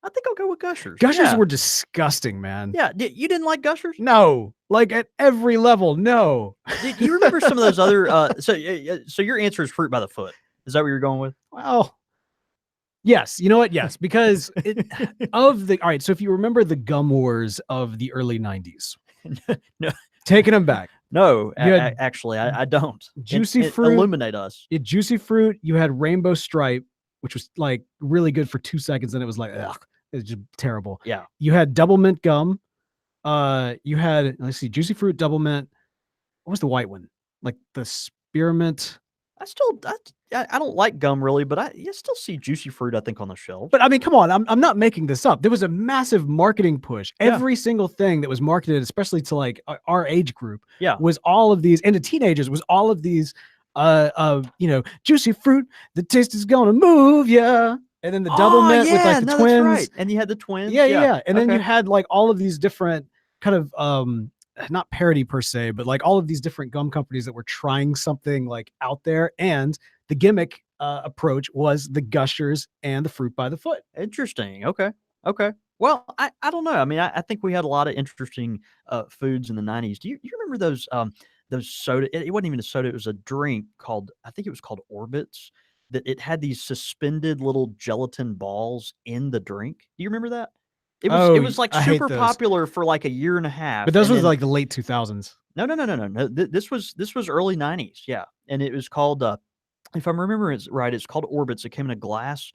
I think I'll go with Gushers.
Gushers
Yeah.
were disgusting, man.
Yeah, you didn't like Gushers?
No, like at every level, no.
Did you remember some of those other? So your answer is fruit by the foot. Is that what you're going with?
Well, yes. You know what? Yes, because all right. So if you remember the gum wars of the early '90s,
No,
taking them back,
no.
You had
Actually, I don't.
Juicy Fruit.
Illuminate us.
You had Juicy Fruit. You had Rainbow Stripe, which was like really good for 2 seconds, and it was like, ugh, it was just terrible.
Yeah.
You had Double Mint gum. You had, let's see, Juicy Fruit, Double Mint. What was the white one? Like the Spearmint.
I don't like gum really, but you still see Juicy Fruit, I think, on the shelf.
But I mean, come on, I'm not making this up. There was a massive marketing push.
Yeah.
Every single thing that was marketed, especially to like our age group,
Yeah.
was all of these, and to teenagers was all of these, Juicy Fruit. The taste is gonna move ya. And then the Double Mint with like the twins.
That's right. And you had the twins.
Yeah. And then you
Okay.
had like all of these different kind of not parody per se, but like all of these different gum companies that were trying something like out there. And the gimmick approach was the Gushers and the fruit by the foot.
Interesting. Okay. Well, I don't know. I mean, I think we had a lot of interesting foods in the 90s. Do you remember those soda? It wasn't even a soda. It was a drink called, I think it was called Orbits. That it had these suspended little gelatin balls in the drink. Do you remember that? It was like
I hate
super
those.
popular for like a year and a half.
But those
and
was
then-
like the late 2000s.
No. This was early 90s. Yeah, and it was called. If I'm remembering it right, it's called Orbits. It came in a glass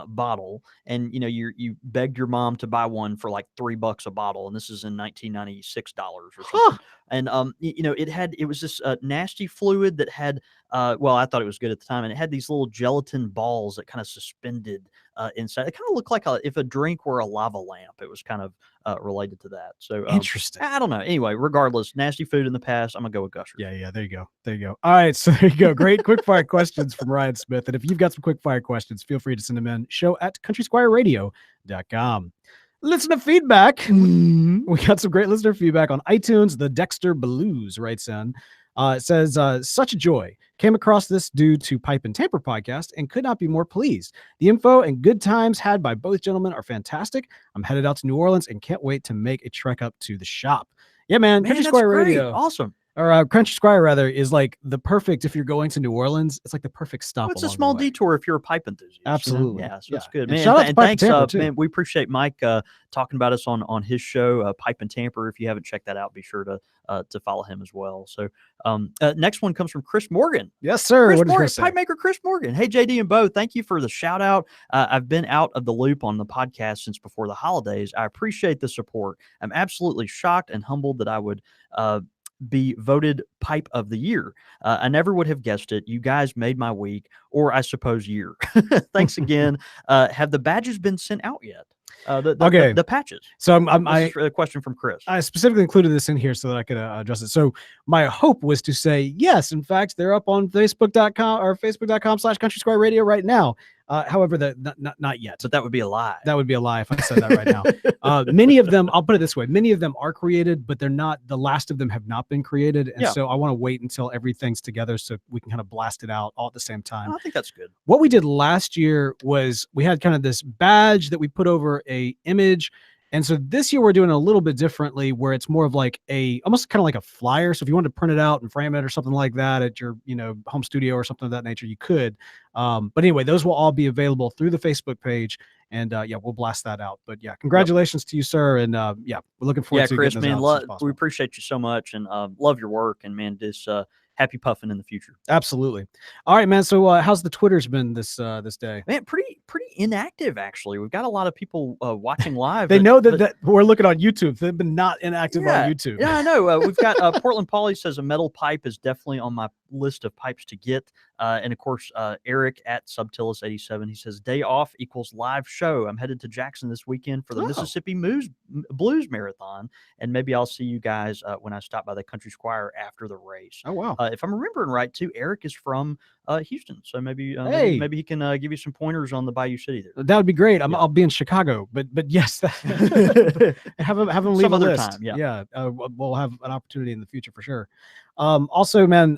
bottle, and you begged your mom to buy one for like $3 a bottle, and this is in $1996 or something. And it was this nasty fluid that had well, I thought it was good at the time, and it had these little gelatin balls that kind of suspended inside. It kind of looked like if a drink were a lava lamp. It was kind of related to that. So
Interesting.
I don't know. Anyway, regardless, nasty food in the past. I'm gonna go with Gushers.
Yeah. There you go. All right. So there you go. Great quick fire questions from Ryan Smith. And if you've got some quick fire questions, feel free to send them in. show@countrysquireradio.com. Listener feedback. We got some great listener feedback on iTunes. The Dexter Blues writes in. It says, such a joy. Came across this due to Pipe and Tamper podcast and could not be more pleased. The info and good times had by both gentlemen are fantastic. I'm headed out to New Orleans and can't wait to make a trek up to the shop. Yeah, man. Country
that's
Squire
great.
Radio.
Awesome.
Or Country Squire, rather, is like the perfect, if you're going to New Orleans, it's like the perfect stop.
Well, it's a
along
small
the way.
detour if you're a pipe enthusiast.
Absolutely.
Yeah, so it's
Yeah.
good,
And
man.
shout out to
And
Pipe and
thanks,
Tamper, too.
man. We appreciate Mike talking about us on his show, Pipe and Tamper. If you haven't checked that out, be sure to follow him as well. So next one comes from Chris Morgan.
Yes, sir.
Chris
What does
Morgan,
Chris say?
pipe maker Chris Morgan. Hey, JD and Beau, thank you for the shout out. I've been out of the loop on the podcast since before the holidays. I appreciate the support. I'm absolutely shocked and humbled that I would be voted Pipe of the Year. I never would have guessed it. You guys made my week, or I suppose year. Thanks again. Have the badges been sent out yet? The patches.
So
This is a question from Chris.
I specifically included this in here so that I could address it. So my hope was to say, yes, in fact, they're up on facebook.com or facebook.com/Country Squire Radio right now. However, not yet.
But that would be a lie.
That would be a lie if I said that right now. Many of them, I'll put it this way, many of them are created, but they're not, the last of them have not been created. And so I want to wait until everything's together so we can kind of blast it out all at the same time.
I think that's good.
What we did last year was we had kind of this badge that we put over a image. And so this year we're doing it a little bit differently, where it's more of like almost kind of like a flyer. So if you wanted to print it out and frame it or something like that at your, home studio or something of that nature, you could. But anyway, those will all be available through the Facebook page. And we'll blast that out. But yeah, congratulations to you, sir. And we're looking forward to
Chris,
getting those
man,
out as soon as possible.
we appreciate you so much and love your work. And man, this happy puffing in the future.
Absolutely. All right, man. So how's the Twitters been this day?
Man, pretty inactive actually. We've got a lot of people watching live.
They know that we're looking on YouTube. They've been not inactive on YouTube.
Yeah, I know. We've got Portland Pauly says a metal pipe is definitely on my list of pipes to get. And of course, Eric at Subtillis87, he says day off equals live show. I'm headed to Jackson this weekend for the Mississippi Blues Marathon, and maybe I'll see you guys when I stop by the Country Squire after the race.
Oh wow!
If I'm remembering right, too, Eric is from Houston, so maybe maybe he can give you some pointers on the Bayou City there.
That would be great. I'll be in Chicago, but yes, have him leave
some
a
other
list.
time. Yeah,
we'll have an opportunity in the future for sure. Also, man,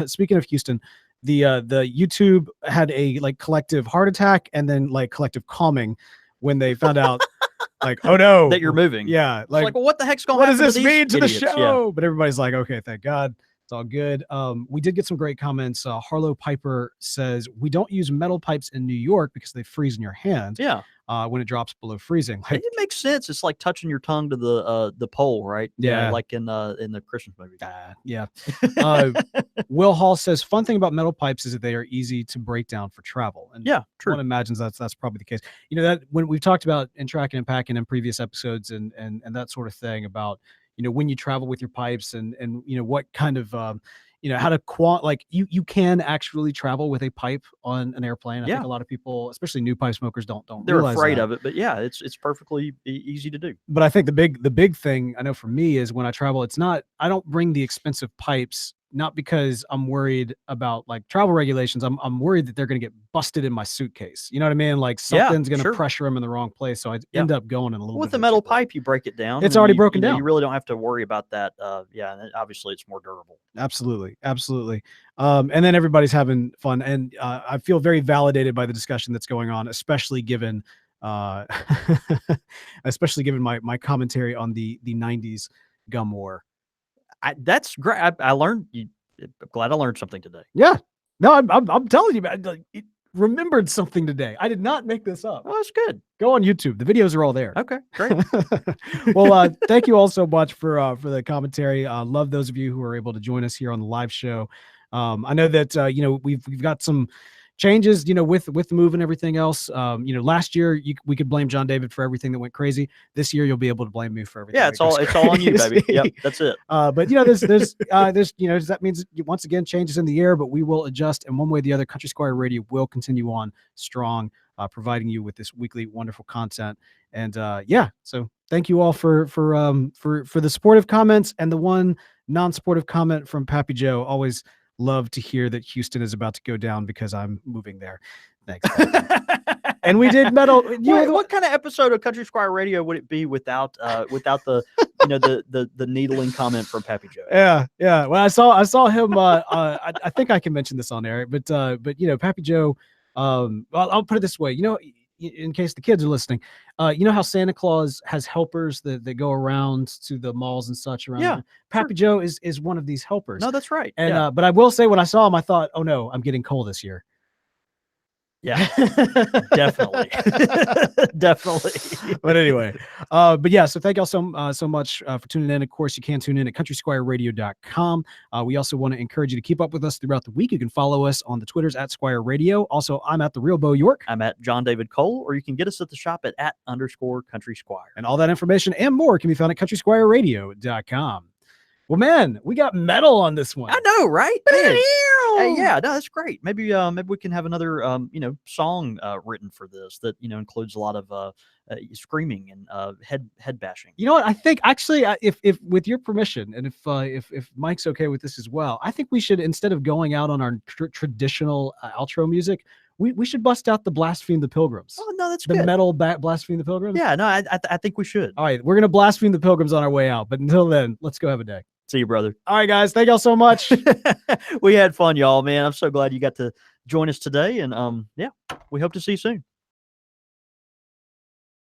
speaking of Houston, the YouTube had a like collective heart attack and then like collective calming when they found out like, oh no,
that you're moving.
Yeah,
It's like, well, what the heck's going
what
to
does
happen
this
to these
mean to the
idiots?
show? But everybody's like, okay, thank God. It's all good. We did get some great comments. Harlow Piper says, we don't use metal pipes in New York because they freeze in your hand.
Yeah.
When it drops below freezing. Like,
it makes sense. It's like touching your tongue to the pole, right?
Yeah.
Like in the Christmas movie.
Yeah. Will Hall says, fun thing about metal pipes is that they are easy to break down for travel. And
yeah, true.
One imagines that's probably the case. You know, that when we've talked about in tracking and packing in previous episodes and that sort of thing about, you know, when you travel with your pipes and you know, what kind of you know, how to like you can actually travel with a pipe on an airplane. I think a lot of people, especially new pipe smokers, don't
they're
realize
afraid
that.
of it, but yeah, it's perfectly easy to do.
But I think the big thing I know for me is when I travel, it's not, I don't bring the expensive pipes, not because I'm worried about like travel regulations. I'm worried that they're going to get busted in my suitcase. You know what I mean? Like something's going to pressure them in the wrong place. So I end up going in a little
with
bit
the metal pipe, you break it down.
It's already broken down.
You really don't have to worry about that. Yeah. And obviously it's more durable.
Absolutely. And then everybody's having fun. And I feel very validated by the discussion that's going on, especially given my commentary on the 90s gum war.
That's great. I learned. I'm glad I learned something today.
Yeah, no, I'm telling you, man. Like, it remembered something today. I did not make this up.
Oh, that's good.
Go on YouTube. The videos are all there.
Okay, great.
Well, thank you all so much for the commentary. Love those of you who are able to join us here on the live show. I know that you know, we've got some changes, you know, with the move and everything else. You know, last year we could blame John David for everything that went crazy. This year you'll be able to blame me for everything.
Yeah, it's all on you, baby. Yep, that's it.
But you know, there's you know, that means once again changes in the air, but we will adjust, and one way or the other, Country Squire Radio will continue on strong, providing you with this weekly wonderful content. And yeah, so thank you all for the supportive comments, and the one non-supportive comment from Pappy Joe. Always love to hear that Houston is about to go down because I'm moving there. Thanks. And we did metal.
What kind of episode of Country Squire Radio would it be without the you know the needling comment from Pappy Joe?
Yeah. Well, I saw him. I think I can mention this on air, but you know, Pappy Joe. I'll put it this way. You know, in case the kids are listening, you know how Santa Claus has helpers that go around to the malls and such around.
Yeah,
Pappy Joe is one of these helpers.
No, that's right.
And but I will say, when I saw him, I thought, oh no, I'm getting coal this year.
Yeah, definitely. Definitely.
But anyway, but yeah, so thank y'all so much for tuning in. Of course, you can tune in at countrysquireradio.com. We also want to encourage you to keep up with us throughout the week. You can follow us on the Twitters at Squire Radio. Also, I'm at the real Beau York.
I'm at John David Cole, or you can get us at the shop at @_Country Squire.
And all that information and more can be found at countrysquireradio.com. Well, man, we got metal on this one.
I know, right? Yeah, no, that's great. Maybe we can have another you know, song written for this that, you know, includes a lot of screaming and head bashing.
You know what? I think actually, if with your permission, and if Mike's okay with this as well, I think we should, instead of going out on our traditional outro music, we should bust out the Blaspheme the Pilgrims.
Oh no, that's
the
good.
metal Blaspheme the Pilgrims.
Yeah, no, I think we should.
All right, we're gonna blaspheme the Pilgrims on our way out. But until then, let's go have a day.
See you, brother.
All right, guys. Thank y'all so much.
We had fun, y'all, man. I'm so glad you got to join us today. And yeah, we hope to see you soon.